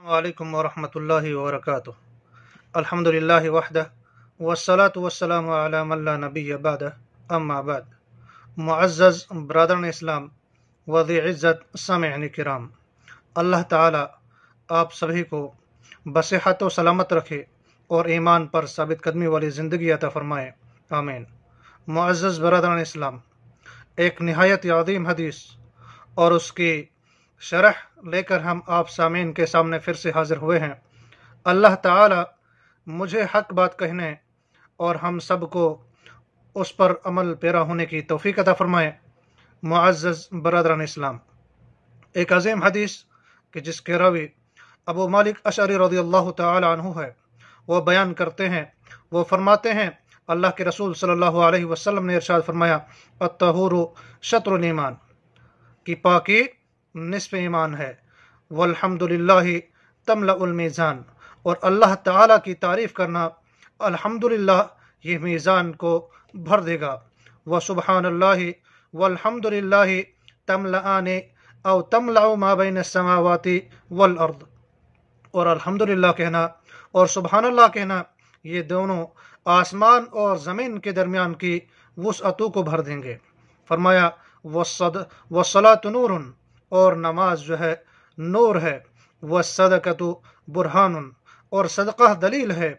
वालेकुम वरहमतुल्लाहि वबरकातुह। अल्हम्दुलिल्लाहि वहदह वस्सलातु वस्सलामु अला मन ला नबिय्य बअदह, अम्मा बाद। मुअज़्ज़ज़ ब्रदरन इस्लाम व ज़ी इज़्ज़त सामिईन किराम, अल्लाह ताला आप सभी को बसेहत व सलामत रखे और ईमान पर साबित कदमी वाली ज़िंदगी अता फरमाए, आमीन। मुअज़्ज़ज़ ब्रदरन इस्लाम, एक निहायत अज़ीम हदीस और उसकी शरह लेकर हम आप सामीन के सामने फिर से हाजिर हुए हैं। अल्लाह ताला मुझे हक बात कहने और हम सब को उस पर अमल पेरा होने की तौफीक अता फरमाए। मुअज़्ज़ज़ बरदरान इस्लाम, एक अजीम हदीस कि जिसके रावी अबू मालिक अशअरी रज़ियल्लाहु ताला अन्हु है, वो बयान करते हैं, वो फरमाते हैं अल्लाह के रसूल सल्लल्लाहु अलैहि वसल्लम ने इरशाद फरमाया, अत्तहूरु शत्रुल ईमान, कि पाकी निस्फ ईमान है। वल्हम्दुलिल्लाहि तमलउल मीज़ान, और अल्लाह ताला की तारीफ़ करना अल्हम्दुलिल्लाह ये मीज़ान को भर देगा। व सुब्हानल्लाहि वल्हम्दुलिल्लाहि तमलआने औ तमलउ मा बैन अस्समावाति वल अर्द, और अल्हम्दुलिल्लाह कहना और सुब्हानल्लाह कहना ये दोनों आसमान और ज़मीन के दरमियान की वुसअतों को भर देंगे। फरमाया वस्सलातु नूरुन, और नमाज जो है नूर है। वस्सदक़तु बुरहानुन, और सदका दलील है।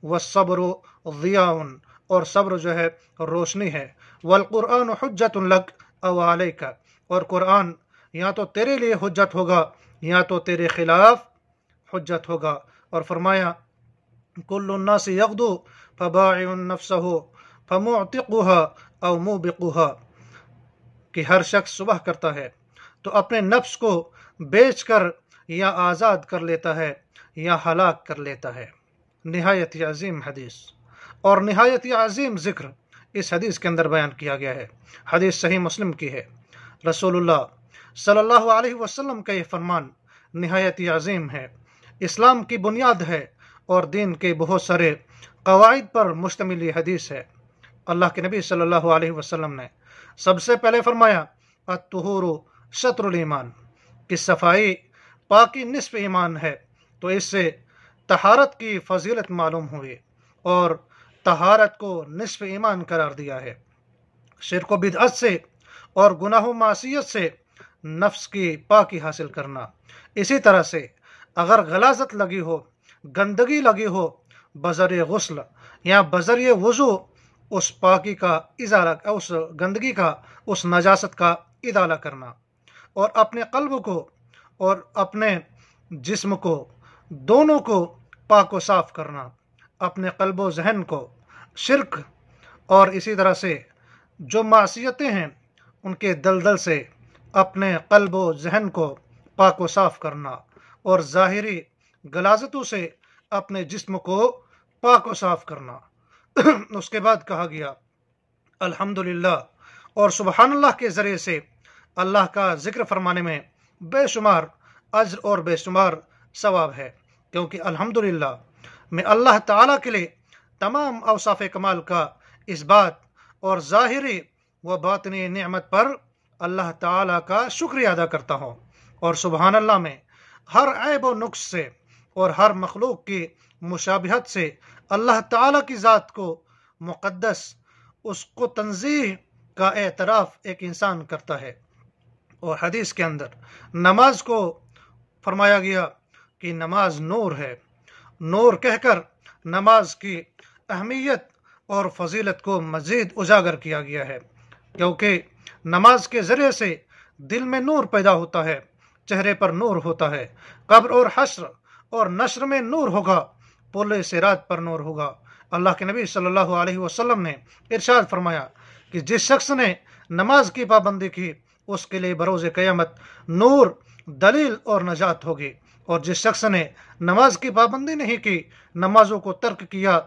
वस्सब्रु ज़ियाउन, और सब्र जो है रोशनी है। वल्कुरआन हुज्जतुन लक औ अलैका, और कुरान या तो तेरे लिए हुज्जत होगा या तो तेरे खिलाफ हुज्जत होगा। और फरमाया कुल्लुन नासि यग़दु फबाइउन नफ्सहु फमुअतिकुहा औ मुबिकुहा, कि हर शख्स सुबह करता है तो अपने नफ्स को बेचकर या आज़ाद कर लेता है या हलाक कर लेता है। निहायत अजीम हदीस और निहायत अजीम ज़िक्र इस हदीस के अंदर बयान किया गया है। हदीस सही मुस्लिम की है। रसूलुल्लाह सल्लल्लाहु अलैहि वसल्लम का ये फरमान निहायत अजीम है, इस्लाम की बुनियाद है और दीन के बहुत सारे कवाइद पर मुश्तमिल ये हदीस है। अल्लाह के नबी सल्लल्लाहु अलैहि वसल्लम ने सबसे पहले फरमाया अत्तुहूरु शत्रुल ईमान, कि सफाई पाकी निस्फ ईमान है। तो इससे तहारत की फजीलत मालूम हुई और तहारत को निस्फ ईमान करार दिया है। शिर्क व बिदअत से और गुनाह मासियत से नफ्स की पाकी हासिल करना। इसी तरह से अगर गलाजत लगी हो, गंदगी लगी हो, बज़रिए गुस्ल या बज़रिए वज़ू उस पाकी का इज़ाला, उस गंदगी का, उस नजासत का इज़ाला करना, और अपने क़ल्ब को और अपने जिस्म को दोनों को पाक व साफ़ करना। अपने क़ल्ब व ज़हन को शिर्क और इसी तरह से जो मासियतें हैं उनके दलदल से अपने क़ल्ब व ज़हन को पाक व साफ़ करना, और ज़ाहिरी गलाजतों से अपने जिस्म को पाक व साफ़ करना। उसके बाद कहा गया अल्हम्दुलिल्लाह और सुबहानल्लाह के ज़रिए से अल्लाह का ज़िक्र फरमाने में बेशुमार अज्र और बेशुमार सवाब है, क्योंकि अल्हम्दुलिल्लाह में अल्लाह ताला के लिए तमाम औसाफ़ कमाल का इस बात और ज़ाहिरी व बातिनी नेमत पर अल्लाह ताला का शुक्रिया अदा करता हूँ, और सुबहानल्लाह में हर ऐब व नुक्स से और हर मखलूक की मुशाबिहत से अल्लाह ताला की ज़ात को मुक़द्दस, उसको तंज़ीह का एतराफ़ एक इंसान करता है। और हदीस के अंदर नमाज को फरमाया गया कि नमाज नूर है। नूर कहकर नमाज की अहमियत और फजीलत को मज़ीद उजागर किया गया है, क्योंकि नमाज के ज़रिए से दिल में नूर पैदा होता है, चेहरे पर नूर होता है, कब्र और हश्र और नश्र में नूर होगा, पुल सिरात पर नूर होगा। अल्लाह के नबी सल्लल्लाहु अलैहि वसल्लम ने इरशाद फरमाया कि जिस शख्स ने नमाज की पाबंदी की उसके लिए बरोज़ क़यामत नूर, दलील और नजात होगी, और जिस शख्स ने नमाज की पाबंदी नहीं की, नमाजों को तर्क किया,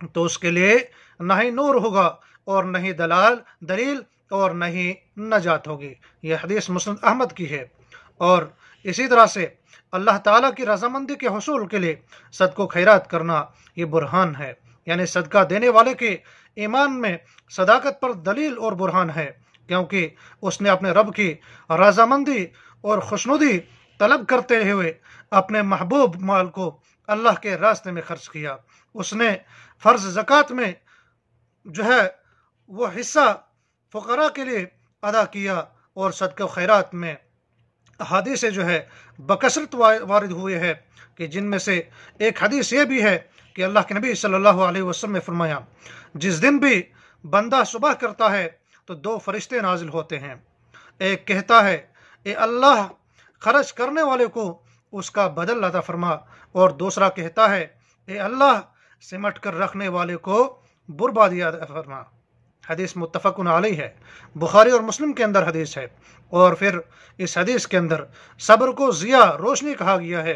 तो उसके लिए न ही नूर होगा और न ही दलील और न ही नजात होगी। यह हदीस मुस्नद अहमद की है। और इसी तरह से अल्लाह ताला की रज़ामंदी के हसूल के लिए सदको खैरात करना ये बुरहान है, यानी सदका देने वाले के ईमान में सदाकत पर दलील और बुरहान है, क्योंकि उसने अपने रब की रज़ामंदी और खुशनुदी तलब करते हुए अपने महबूब माल को अल्लाह के रास्ते में खर्च किया। उसने फ़र्ज ज़कात में जो है वो हिस्सा फ़ुक़रा के लिए अदा किया, और सदक़ा खैरात में हदीस जो है बकसरत वारिद हुए है कि जिनमें से एक हदीस ये भी है कि अल्लाह के नबी सल्लल्लाहु अलैहि वसल्लम ने फरमाया, जिस दिन भी बंदा सुबह करता है तो दो फरिश्ते नाजिल होते हैं। एक कहता है, ए अल्लाह खर्च करने वाले को उसका बदल अता फरमा, और दूसरा कहता है, ए अल्लाह सिमट कर रखने वाले को बर्बादी अता फरमा। हदीस मुत्तफ़क़ुन अलैहि है, बुखारी और मुस्लिम के अंदर हदीस है। और फिर इस हदीस के अंदर सब्र को ज़िया रोशनी कहा गया है,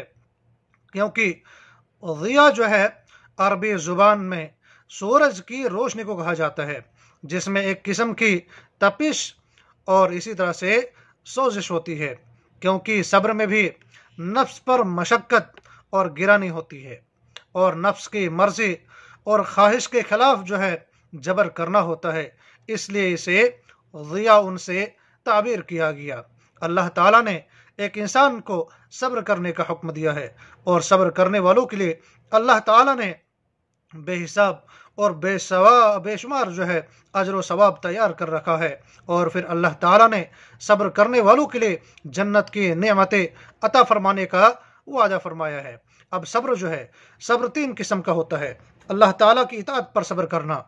क्योंकि ज़िया जो है अरबी ज़ुबान में सूरज की रोशनी को कहा जाता है, जिसमें एक किस्म की तपिश और इसी तरह से सोजिश होती है, क्योंकि सब्र में भी नफ्स पर मशक्क़त और गिरानी होती है, और नफ्स की मर्ज़ी और ख्वाहिश के खिलाफ जो है जबर करना होता है। इसलिए इसे ज़िया उनसे ताबीर किया गया। अल्लाह ताला ने एक इंसान को सब्र करने का हुक्म दिया है, और सब्र करने वालों के लिए अल्लाह ताला ने बेहिसाब और बेशुमार जो है अजर व सवाब तैयार कर रखा है। और फिर अल्लाह ताला ने सब्र करने वालों के लिए जन्नत की नेमतें अता फरमाने का वादा फरमाया है। अब सब्र जो है, सब्र तीन किस्म का होता है। अल्लाह ताला की इताअत पर सब्र करना,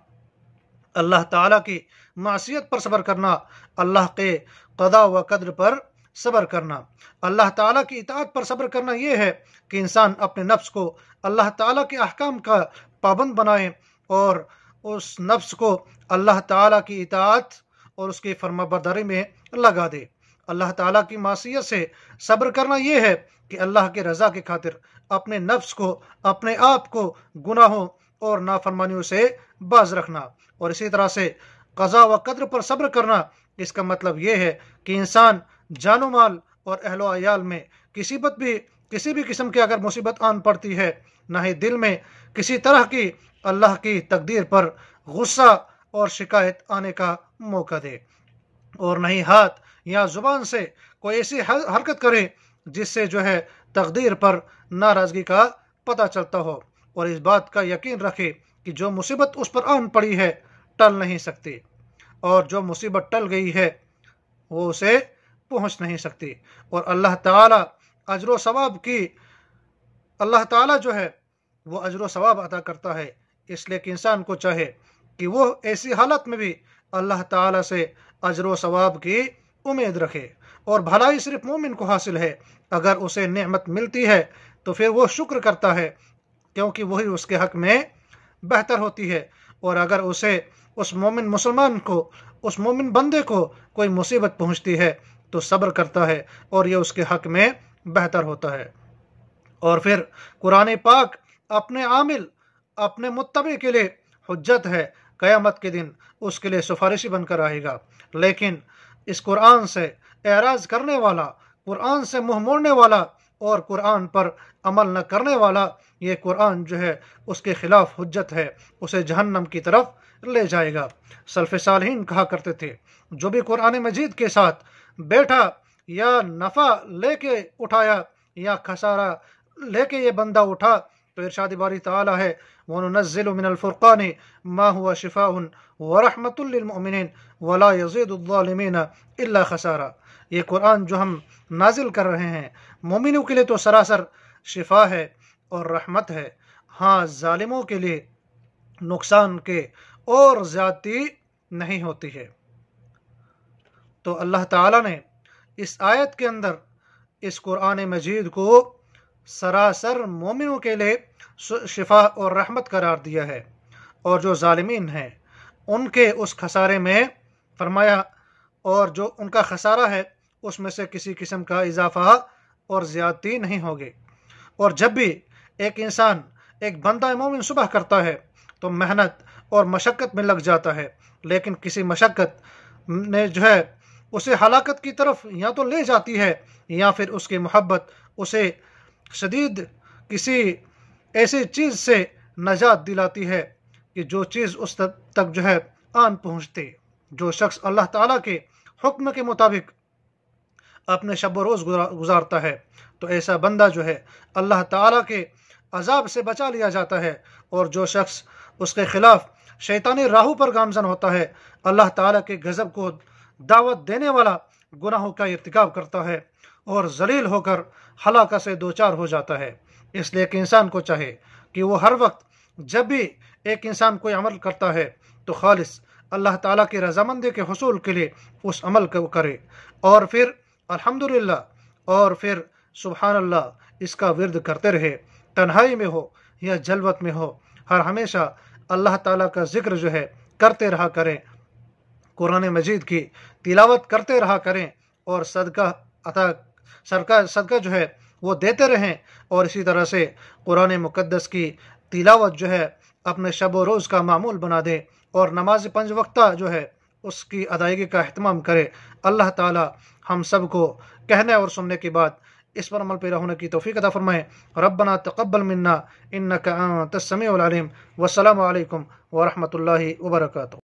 अल्लाह ताला की मासियत पर सब्र करना, अल्लाह के क़दा व क़द्र पर सब्र करना। अल्लाह ताला की इताअत पर सब्र करना ये है कि इंसान अपने नफ्स को अल्लाह ताला के अहकाम का पाबंद बनाए, और उस नफ्स को अल्लाह ताला की इताअत और उसकी फरमाबरदारी में लगा दे। अल्लाह ताला की मासियत से सब्र करना ये है कि अल्लाह के रज़ा की खातिर अपने नफ्स को, अपने आप को गुनाहों और नाफरमानियों से बाज रखना। और इसी तरह से क़ज़ा व क़द्र पर सब्र करना, इसका मतलब ये है कि इंसान जानो माल और अहलो अयाल में किसी भी किस्म की अगर मुसीबत आन पड़ती है, ना ही दिल में किसी तरह की अल्लाह की तकदीर पर गुस्सा और शिकायत आने का मौका दे, और नहीं हाथ या ज़ुबान से कोई ऐसी हरकत करे जिससे जो है तकदीर पर नाराज़गी का पता चलता हो, और इस बात का यकीन रखे कि जो मुसीबत उस पर आन पड़ी है टल नहीं सकती, और जो मुसीबत टल गई है वो उसे पहुँच नहीं सकती। और अल्लाह ताला जो है वो अजर सवाब अता करता है। इसलिए कि इंसान को चाहे कि वो ऐसी हालत में भी अल्लाह ताला से अजर व सवाब की उम्मीद रखे, और भलाई सिर्फ मोमिन को हासिल है। अगर उसे नेमत मिलती है तो फिर वो शुक्र करता है, क्योंकि वही उसके हक में बेहतर होती है। और अगर उसे उस मोमिन मुसलमान को, उस मोमिन बंदे को कोई मुसीबत पहुंचती है तो सब्र करता है, और ये उसके हक में बेहतर होता है। और फिर कुरान पाक अपने आमिल, अपने मुत्तबी के लिए हुज्जत है। क़यामत के दिन उसके लिए सिफारिशी बनकर आएगा। लेकिन इस कुरान से एराज़ करने वाला, कुरान से मुँह मोड़ने वाला और कुरान पर अमल न करने वाला, ये कुरान जो है उसके खिलाफ हुज्जत है, उसे जहन्नम की तरफ ले जाएगा। सल्फ़े सालिहीन कहा करते थे, जो भी कुरान मजीद के साथ बैठा या नफ़ा लेके उठाया या खसारा लेके ये बंदा उठा, तो इरशाद बारी ताला है, वनुनज़्ज़िलु मिनल फ़ुरक़ानि मा हुवा शिफ़ाउन व रहमतुल लिल मुमिनीन वला यज़ीदु ज़ालिमीन इल्ला खसारा। ये कुरान जो हम नाजिल कर रहे हैं मोमिनों के लिए तो सरासर शिफा है और रहमत है, हाँ जालिमों के लिए नुकसान के और ज़्यादती नहीं होती है। तो अल्लाह ताला ने इस आयत के अंदर इस कुरान मजीद को सरासर मोमिनों के लिए शिफा और रहमत करार दिया है, और जो जालिमीन हैं उनके उस खसारे में फरमाया, और जो उनका खसारा है उसमें से किसी किस्म का इजाफा और ज़्यादती नहीं होगी। और जब भी एक इंसान, एक बंदा मोमिन सुबह करता है तो मेहनत और मशक्क़त में लग जाता है, लेकिन किसी मशक्क़त ने जो है उसे हलाकत की तरफ या तो ले जाती है, या फिर उसकी मोहब्बत उसे शदीद किसी ऐसी चीज़ से नजात दिलाती है कि जो चीज़ उस तक जो है आन पहुँचती। जो शख्स अल्लाह ताला के हुक्म के मुताबिक اپنے شب و روز گزارتا ہے تو ایسا بندہ جو ہے اللہ تعالیٰ کے عذاب سے بچا لیا جاتا ہے، اور جو شخص اس کے خلاف شیطانی راہوں پر گامزن ہوتا ہے، اللہ تعالیٰ کے غضب کو دعوت دینے والا گناہوں کا ارتکاب کرتا ہے اور ذلیل ہو کر ہلاکت سے دوچار ہو جاتا ہے۔ اس لیے کہ انسان کو چاہے کہ وہ ہر وقت جب بھی ایک انسان کوئی عمل کرتا ہے تو خالص اللہ تعالیٰ کی رضامندی کے حصول کے لیے اس عمل کو کرے، اور پھر الحمدللہ اور پھر سبحان اللہ اس کا ورد کرتے رہے، تنہائی میں ہو یا جلوت میں ہو، ہر ہمیشہ اللہ تعالیٰ کا ذکر جو ہے کرتے رہا کریں، قرآن مجید کی تلاوت کرتے رہا کریں، اور صدقہ جو ہے وہ دیتے رہیں، اور اسی طرح سے قرآن مقدس کی تلاوت جو ہے اپنے شب و روز کا معمول بنا دیں، اور نماز 5 وقتہ جو ہے اس کی ادائیگی کا اہتمام کرے۔ اللہ تعالی ہم سب کو کہنے اور سننے کے بعد اس پر عمل پیرا ہونے کی توفیق عطا فرمائے۔ ربنا تقبل منا انک انت السمیع العلیم، والسلام علیکم ورحمۃ اللہ وبرکاتہ۔